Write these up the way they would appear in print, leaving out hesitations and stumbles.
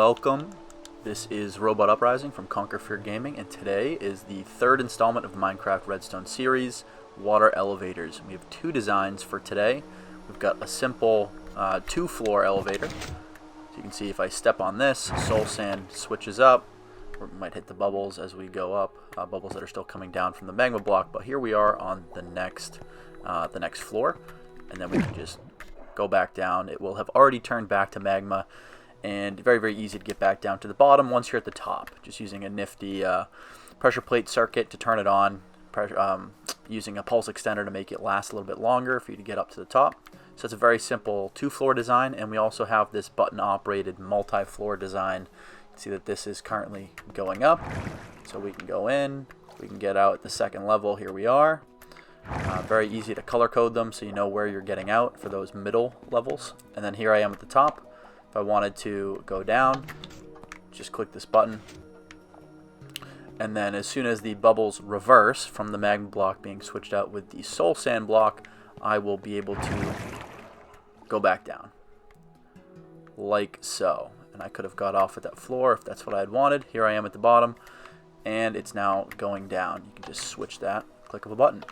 Welcome. This is Robot Uprising from Conquer Fear Gaming, and today is the third installment of the Minecraft Redstone series, Water Elevators. We have two designs for today. We've got a simple two-floor elevator. So you can see if I step on this, soul sand switches up, or it might hit the bubbles as we go up, bubbles that are still coming down from the magma block. But here we are on the next floor, and then we can just go back down. It will have already turned back to magma, and very, very easy to get back down to the bottom once you're at the top. Just using a nifty pressure plate circuit to turn it on, using a pulse extender to make it last a little bit longer for you to get up to the top. So it's a very simple two-floor design, and we also have this button-operated multi-floor design. You can see that this is currently going up, so we can go in, we can get out at the second level. Here we are. Very easy to color code them so you know where you're getting out for those middle levels. And then here I am at the top. If I wanted to go down, just click this button. And then as soon as the bubbles reverse from the magma block being switched out with the soul sand block, I will be able to go back down. Like so. And I could have got off at that floor if that's what I had wanted. Here I am at the bottom, and it's now going down. You can just switch that, click of a button.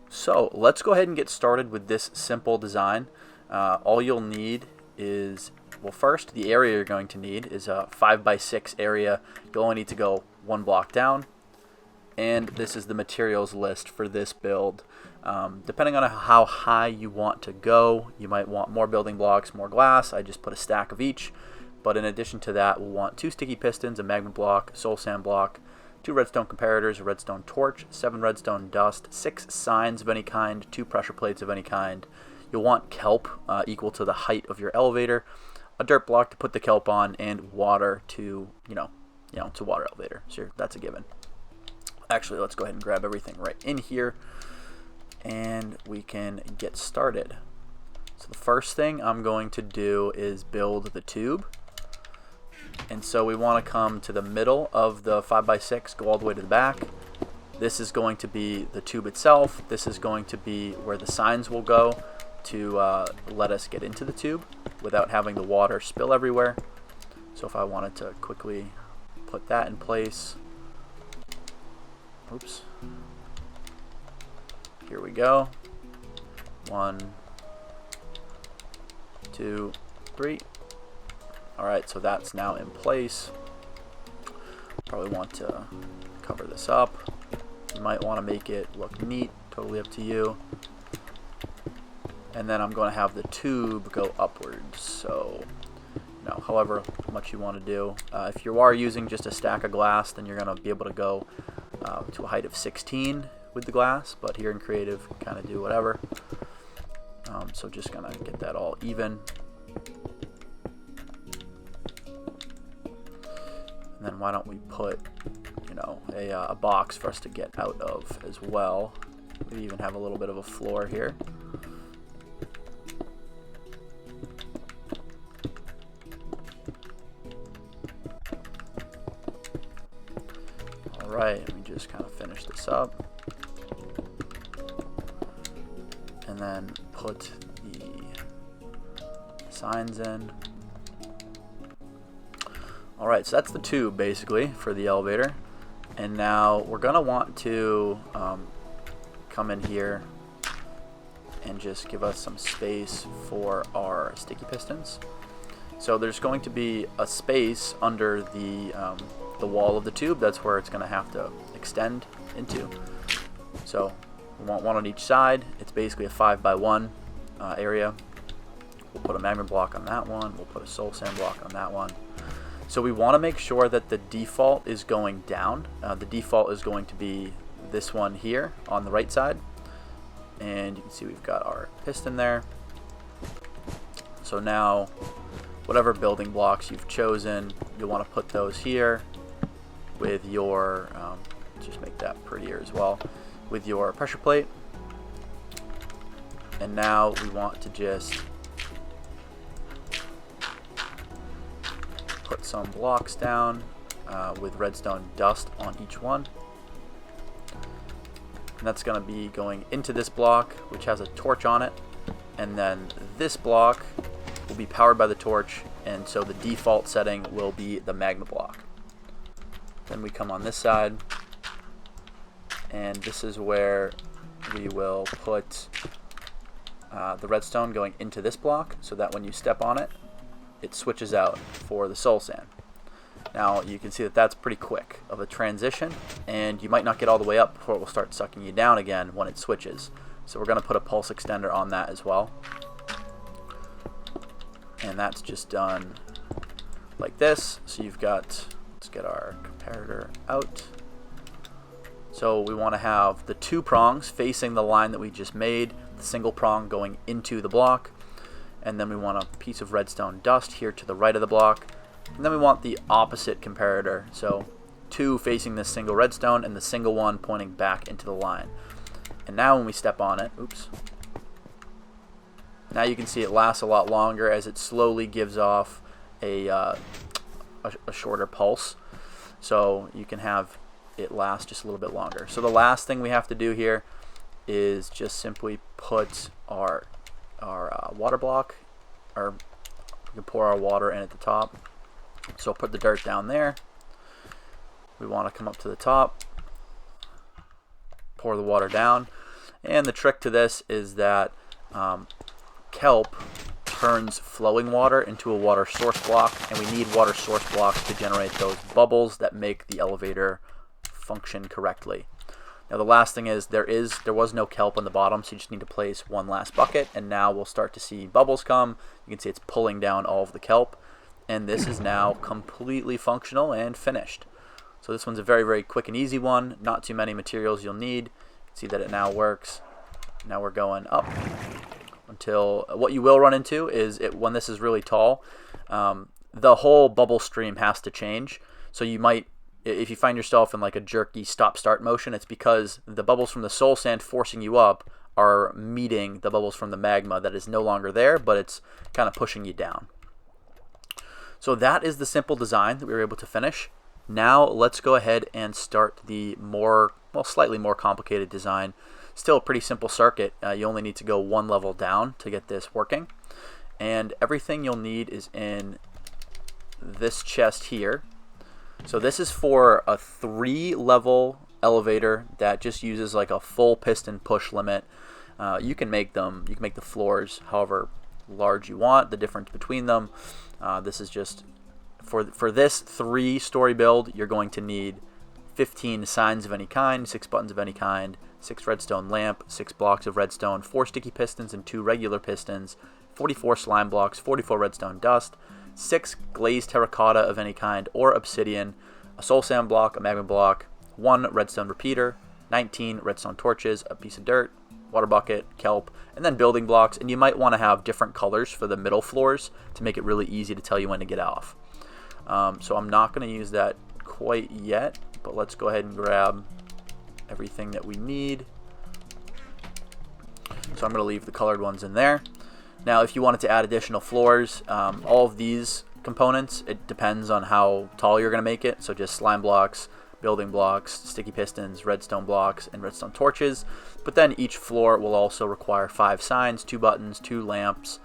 So let's go ahead and get started with this simple design. All you'll need is, well, first, the area you're going to need is a 5x6 area. You'll only need to go one block down. And this is the materials list for this build. Depending on how high you want to go, you might want more building blocks, more glass. I just put a stack of each. But in addition to that, we'll want 2 sticky pistons, a magma block, a soul sand block, 2 redstone comparators, a redstone torch, 7 redstone dust, 6 signs of any kind, 2 pressure plates of any kind. You'll want kelp equal to the height of your elevator, a dirt block to put the kelp on, and water to, it's a water elevator. So that's a given. Actually, let's go ahead and grab everything right in here, and we can get started. So the first thing I'm going to do is build the tube. And so we want to come to the middle of the 5x6, go all the way to the back. This is going to be the tube itself. This is going to be where the signs will go to let us get into the tube without having the water spill everywhere. So if I wanted to quickly put that in place, oops, here we go. 1, 2, 3. Alright, so that's now in place. Probably want to cover this up. You might want to make it look neat, totally up to you. And then I'm going to have the tube go upwards, so however much you want to do. If you are using just a stack of glass, then you're going to be able to go to a height of 16 with the glass, but here in creative, kind of do whatever. So just going to get that all even. And then why don't we put, a box for us to get out of as well. We even have a little bit of a floor here. Alright, let me just kind of finish this up. And then put the signs in. Alright, so that's the tube basically for the elevator. And now we're going to want to come in here and just give us some space for our sticky pistons. So there's going to be a space under the wall of the tube. That's where it's going to have to extend into. So we want one on each side. It's basically a 5x1 area. We'll put a magma block on that one. We'll put a soul sand block on that one. So we want to make sure that the default is going down. The default is going to be this one here on the right side. And you can see we've got our piston there. So now, whatever building blocks you've chosen, you'll want to put those here with your, just make that prettier as well, with your pressure plate. And now we want to just put some blocks down with redstone dust on each one. And that's going to be going into this block, which has a torch on it. And then this block will be powered by the torch, and so the default setting will be the magma block. Then we come on this side, and this is where we will put the redstone going into this block, so that when you step on it, it switches out for the soul sand. Now you can see that that's pretty quick of a transition, and you might not get all the way up before it will start sucking you down again when it switches. So we're going to put a pulse extender on that as well. And that's just done like this. So you've got, let's get our comparator out. So we want to have the two prongs facing the line that we just made, the single prong going into the block, and then we want a piece of redstone dust here to the right of the block, and then we want the opposite comparator, so two facing this single redstone and the single one pointing back into the line. And now when we step on it, oops, now you can see it lasts a lot longer as it slowly gives off a shorter pulse, so you can have it last just a little bit longer. So the last thing we have to do here is just simply put our water block, or we can pour our water in at the top. So I'll put the dirt down there. We want to come up to the top, pour the water down, and the trick to this is that kelp turns flowing water into a water source block, and we need water source blocks to generate those bubbles that make the elevator function correctly. Now the last thing is there was no kelp on the bottom, so you just need to place one last bucket, and now we'll start to see bubbles come. You can see it's pulling down all of the kelp, and this is now completely functional and finished. So this one's a very, very quick and easy one. Not too many materials you'll need. You can see that it now works. Now we're going up until what you will run into is when this is really tall, the whole bubble stream has to change. So you might, if you find yourself in like a jerky stop-start motion, it's because the bubbles from the soul sand forcing you up are meeting the bubbles from the magma that is no longer there, but it's kind of pushing you down. So that is the simple design that we were able to finish. Now let's go ahead and start the slightly more complicated design. Still a pretty simple circuit. You only need to go one level down to get this working. And everything you'll need is in this chest here. So this is for a 3-level elevator that just uses like a full piston push limit. You can make the floors however large you want, the difference between them. This is just for this 3-story build, you're going to need 15 signs of any kind, 6 buttons of any kind, 6 redstone lamp, 6 blocks of redstone, 4 sticky pistons and 2 regular pistons, 44 slime blocks, 44 redstone dust, 6 glazed terracotta of any kind or obsidian, a soul sand block, a magma block, 1 redstone repeater, 19 redstone torches, a piece of dirt, water bucket, kelp, and then building blocks. And you might want to have different colors for the middle floors to make it really easy to tell you when to get off. So I'm not going to use that quite yet, but let's go ahead and grab everything that we need. So I'm going to leave the colored ones in there. Now if you wanted to add additional floors, all of these components, it depends on how tall you're going to make it. So just slime blocks, building blocks, sticky pistons, redstone blocks, and redstone torches. But then each floor will also require 5 signs, 2 buttons, 2 lamps,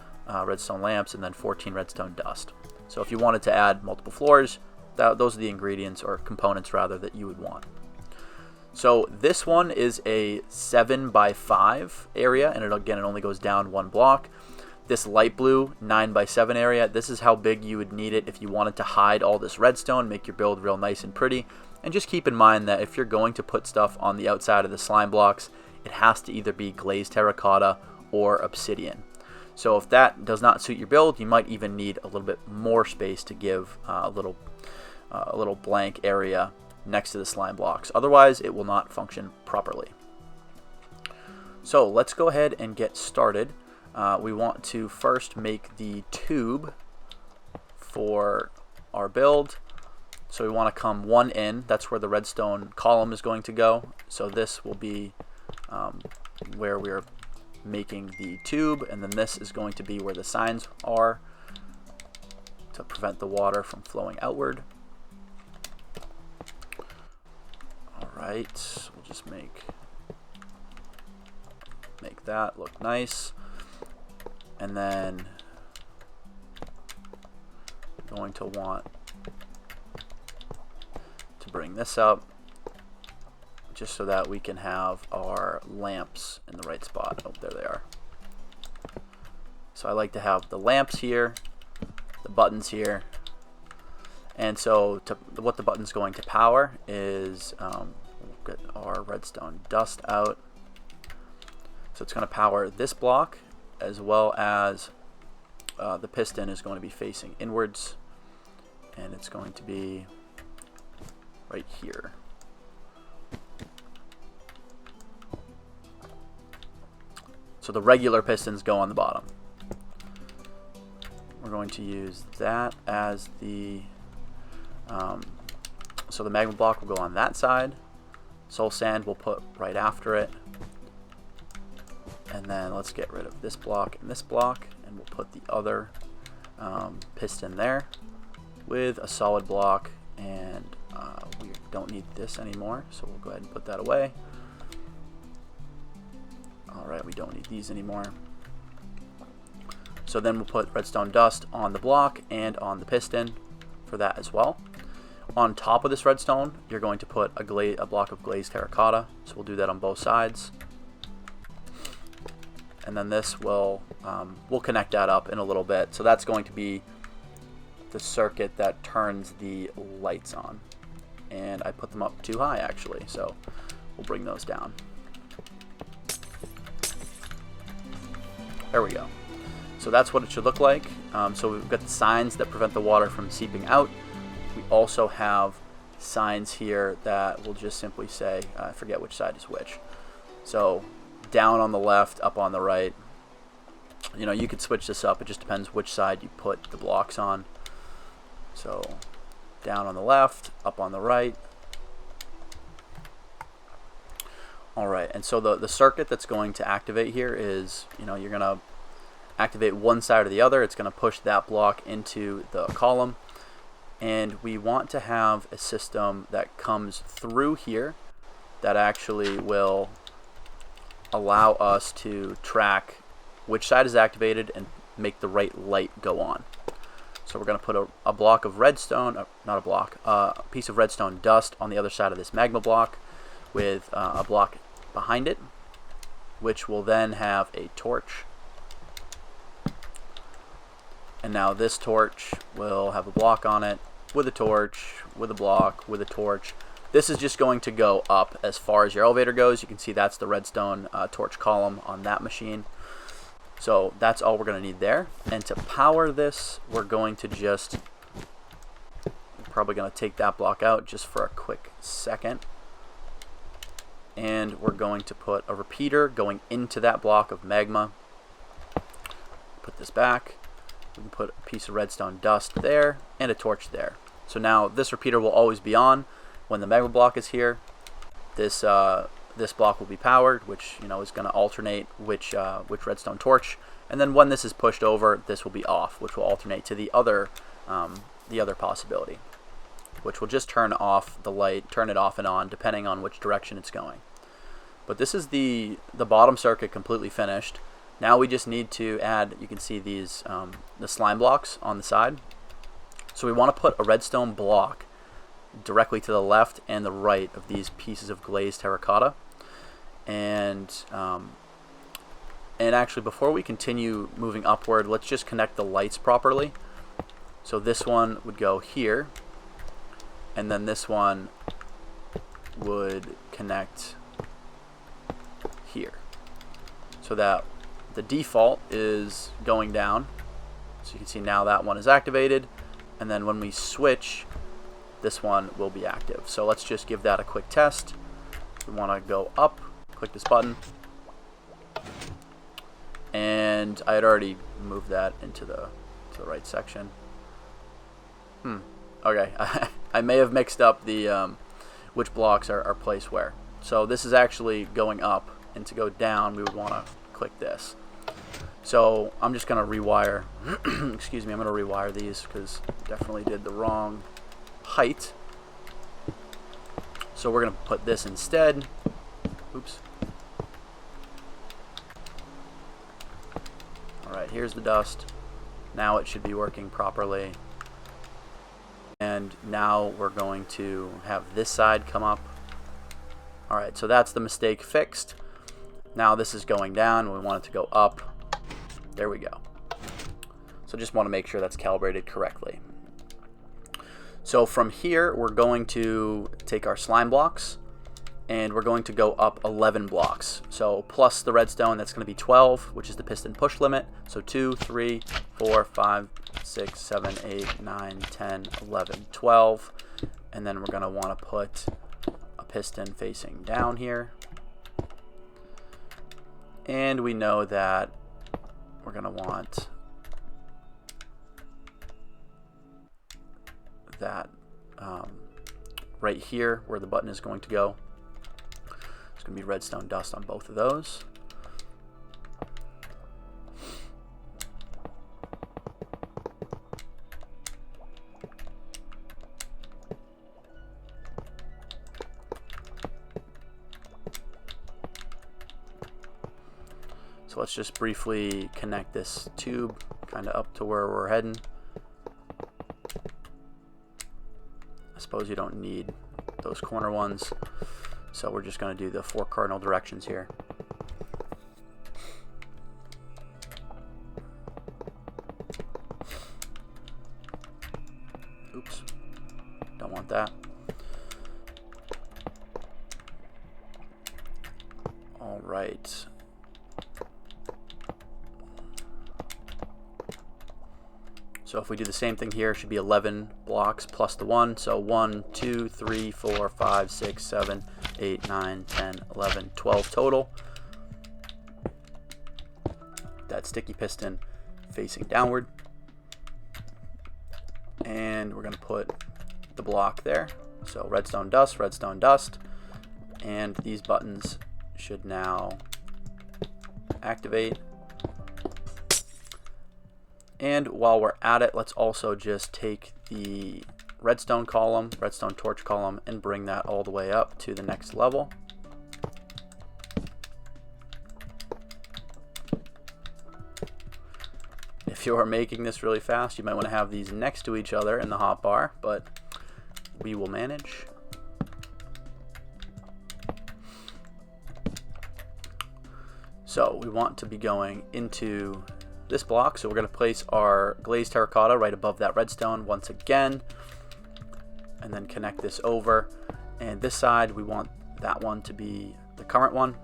redstone lamps, and then 14 redstone dust. So if you wanted to add multiple floors, those are the ingredients, or components rather, that you would want. So this one is a 7x5 area, and it only goes down 1 block. This light blue 9x7 area, this is how big you would need it if you wanted to hide all this redstone, make your build real nice and pretty. And just keep in mind that if you're going to put stuff on the outside of the slime blocks, it has to either be glazed terracotta or obsidian. So if that does not suit your build, you might even need a little bit more space to give a little blank area next to the slime blocks. Otherwise, it will not function properly. So let's go ahead and get started. We want to first make the tube for our build. So we want to come 1 in. That's where the redstone column is going to go. So this will be where we're making the tube, and then this is going to be where the signs are to prevent the water from flowing outward. Alright, we'll just make that look nice. And then going to want to bring this up just so that we can have our lamps in the right spot. Oh, there they are. So I like to have the lamps here, the buttons here, and so what the button's going to power is, we'll get our redstone dust out. So it's going to power this block, as well as the piston is going to be facing inwards, and it's going to be right here. So the regular pistons go on the bottom. We're going to use that as the, so the magma block will go on that side. Soul sand we'll put right after it. And then let's get rid of this block, and we'll put the other piston there with a solid block, and we don't need this anymore, so we'll go ahead and put that away. Alright, we don't need these anymore. So then we'll put redstone dust on the block and on the piston for that as well. On top of this redstone, you're going to put a block of glazed terracotta, so we'll do that on both sides. And then this will, we'll connect that up in a little bit. So that's going to be the circuit that turns the lights on. And I put them up too high actually, so we'll bring those down. There we go. So that's what it should look like. So we've got the signs that prevent the water from seeping out. We also have signs here that will just simply say, I forget which side is which. So down on the left, up on the right. You know, you could switch this up. It just depends which side you put the blocks on. So down on the left, up on the right. Alright, and so the circuit that's going to activate here is, you know, you're going to activate one side or the other. It's going to push that block into the column. And we want to have a system that comes through here that actually will allow us to track which side is activated and make the right light go on. So we're going to put a block of redstone, not a block, a piece of redstone dust on the other side of this magma block with a block behind it, which will then have a torch. And now this torch will have a block on it with a torch, with a block, with a torch. This is just going to go up as far as your elevator goes. You can see that's the redstone torch column on that machine. So that's all we're going to need there. And to power this, we're going to just, probably going to take that block out just for a quick second. And we're going to put a repeater going into that block of magma. Put this back. We can put a piece of redstone dust there and a torch there. So now this repeater will always be on. When the magma block is here, this block will be powered, which, you know, is going to alternate which redstone torch. And then when this is pushed over, this will be off, which will alternate to the other possibility, which will just turn off the light, turn it off and on, depending on which direction it's going. But this is the bottom circuit completely finished. Now we just need to add, you can see these the slime blocks on the side. So we want to put a redstone block directly to the left and the right of these pieces of glazed terracotta. And actually, before we continue moving upward, let's just connect the lights properly. So this one would go here, and then this one would connect here, so that the default is going down. So you can see now that one is activated, and then when we switch, this one will be active. So let's just give that a quick test. We want to go up, click this button, and I had already moved that into the right section. Okay, I may have mixed up the which blocks are placed where. So this is actually going up, and to go down we would want to click this. So I'm just going to rewire excuse me, I'm going to rewire these because definitely did the wrong height. So we're going to put this instead. Oops. Alright, here's the dust. Now it should be working properly. and now we're going to have this side come up. Alright, so that's the mistake fixed. Now this is going down. We want it to go up. There we go. So just want to make sure that's calibrated correctly. So from here, we're going to take our slime blocks, and we're going to go up 11 blocks. So plus the redstone, that's going to be 12, which is the piston push limit. So 2, 3, 4, 5, 6, 7, 8, 9, 10, 11, 12. And then we're going to want to put a piston facing down here. And we know that we're going to want that right here where the button is going to go. It's going to be redstone dust on both of those. So let's just briefly connect this tube kind of up to where we're heading. I suppose you don't need those corner ones, so we're just going to do the 4 cardinal directions here. Oops, don't want that. All right. So if we do the same thing here, it should be 11 blocks plus the 1. So 1, 2, 3, 4, 5, 6, 7, 8, 9, 10, 11, 12 total. That sticky piston facing downward. And we're going to put the block there. So redstone dust, redstone dust. And these buttons should now activate. And while we're at it, let's also just take the redstone column, redstone torch column, and bring that all the way up to the next level. If you are making this really fast, you might want to have these next to each other in the hotbar, but we will manage. So we want to be going into this block, so we're going to place our glazed terracotta right above that redstone once again, and then connect this over. And this side, we want that one to be the current one,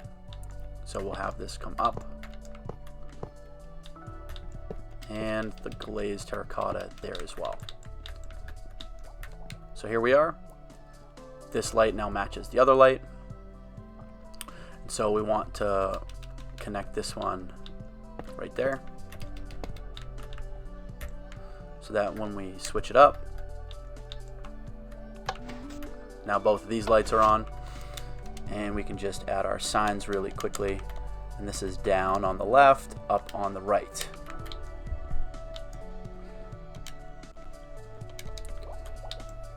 so we'll have this come up, and the glazed terracotta there as well. So here we are. This light now matches the other light, and so we want to connect this one right there, so that when we switch it up, now both of these lights are on, and we can just add our signs really quickly. And this is down on the left, up on the right.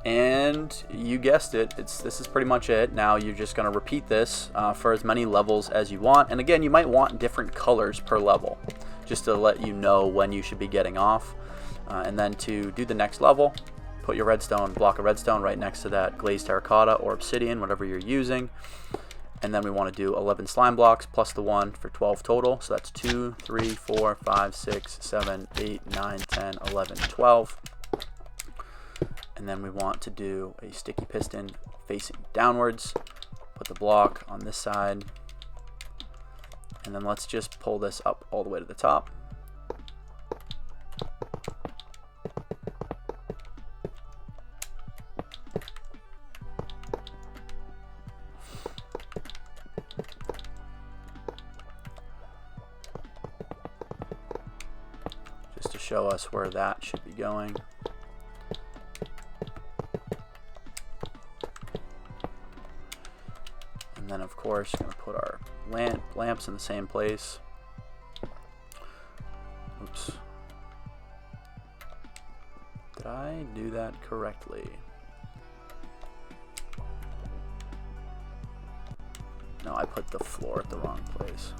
And you guessed it, this is pretty much it. Now you're just going to repeat this for as many levels as you want. And again, you might want different colors per level, just to let you know when you should be getting off. And then to do the next level, put your redstone, block of redstone right next to that glazed terracotta or obsidian, whatever you're using. And then we want to do 11 slime blocks plus the 1 for 12 total. So that's 2, 3, 4, 5, 6, 7, 8, 9, 10, 11, 12. And then we want to do a sticky piston facing downwards. Put the block on this side. And then let's just pull this up all the way to the top. Just to show us where that should be going. And then of course we're going to put our lamps in the same place. Oops. Did I do that correctly? No, I put the floor at the wrong place.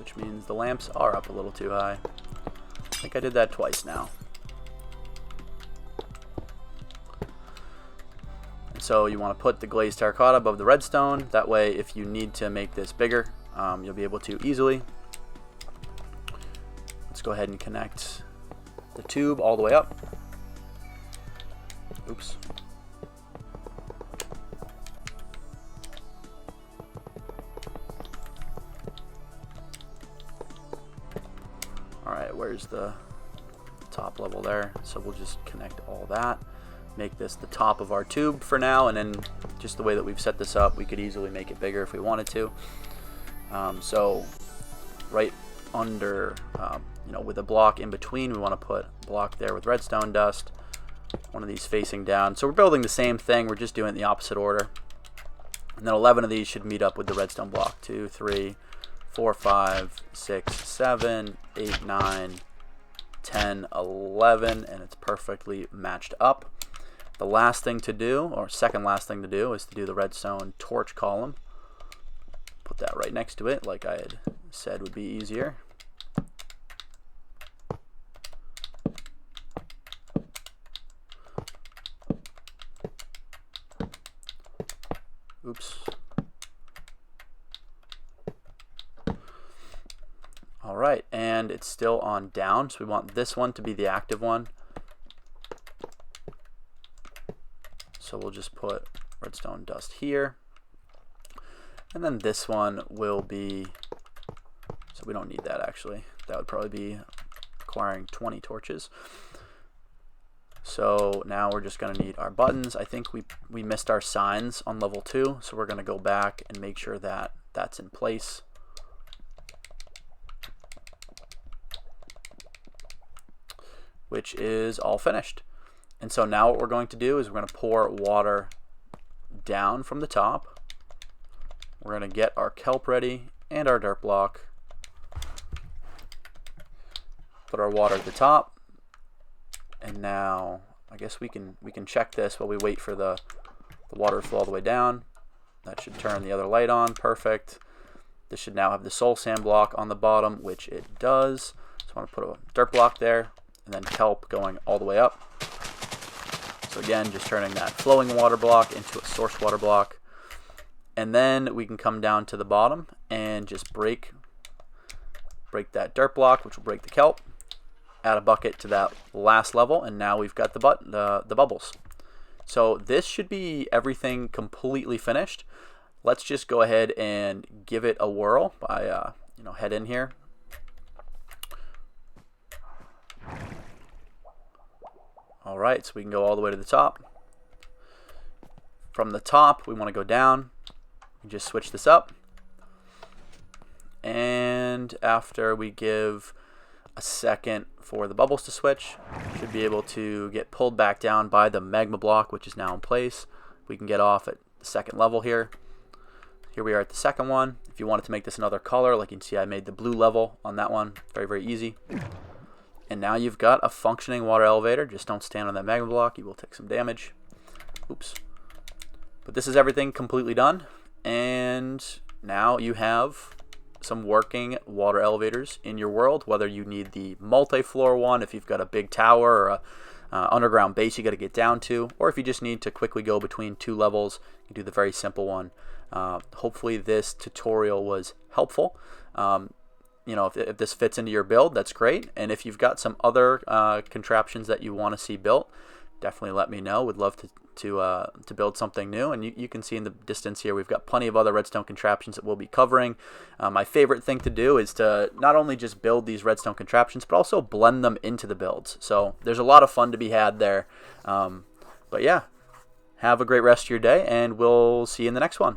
which means the lamps are up a little too high. I think I did that twice now. And so you want to put the glazed terracotta above the redstone. That way, if you need to make this bigger, you'll be able to easily. Let's go ahead and connect the tube all the way up. Oops. Alright, where's the top level there? So we'll just connect all that. Make this the top of our tube for now, and then just the way that we've set this up, we could easily make it bigger if we wanted to. So right under, with a block in between, we want to put a block there with redstone dust, one of these facing down. So we're building the same thing, we're just doing it in the opposite order. And then 11 of these should meet up with the redstone block. 2, 3, 4, 5, 6, 7, 8, 9, 10, 11, and it's perfectly matched up. The last thing to do, or second last thing to do, is to do the redstone torch column. Put that right next to it, like I had said would be easier. Oops. Alright, and it's still on down, so we want this one to be the active one. So we'll just put redstone dust here. And then this one will be, so we don't need that actually. That would probably be requiring 20 torches. So now we're just going to need our buttons. I think we missed our signs on level 2, so we're going to go back and make sure that that's in place. Which is all finished. And so now what we're going to do is we're going to pour water down from the top. We're going to get our kelp ready and our dirt block. Put our water at the top. And now I guess we can check this while we wait for the water to flow all the way down. That should turn the other light on. Perfect. This should now have the soul sand block on the bottom, which it does. So I want to put a dirt block there, and then kelp going all the way up. So again, just turning that flowing water block into a source water block. And then we can come down to the bottom and just break that dirt block, which will break the kelp. Add a bucket to that last level, and now we've got the bubbles. So this should be everything completely finished. Let's just go ahead and give it a whirl by head in here. All right, so we can go all the way to the top. From the top, we want to go down. We just switch this up. And after we give a second for the bubbles to switch, should be able to get pulled back down by the magma block, which is now in place. We can get off at the second level here. Here we are at the second one. If you wanted to make this another color, like you can see I made the blue level on that one. Very, very easy. And now you've got a functioning water elevator. Just don't stand on that magma block. You will take some damage. Oops. But this is everything completely done. And now you have some working water elevators in your world, whether you need the multi-floor one, if you've got a big tower or a underground base you got to get down to, or if you just need to quickly go between 2 levels, you do the very simple one. Hopefully this tutorial was helpful. If this fits into your build, that's great. And if you've got some other contraptions that you want to see built, definitely let me know. Would love to build something new. And you can see in the distance here, we've got plenty of other redstone contraptions that we'll be covering. My favorite thing to do is to not only just build these redstone contraptions, but also blend them into the builds. So there's a lot of fun to be had there. But yeah, have a great rest of your day, and we'll see you in the next one.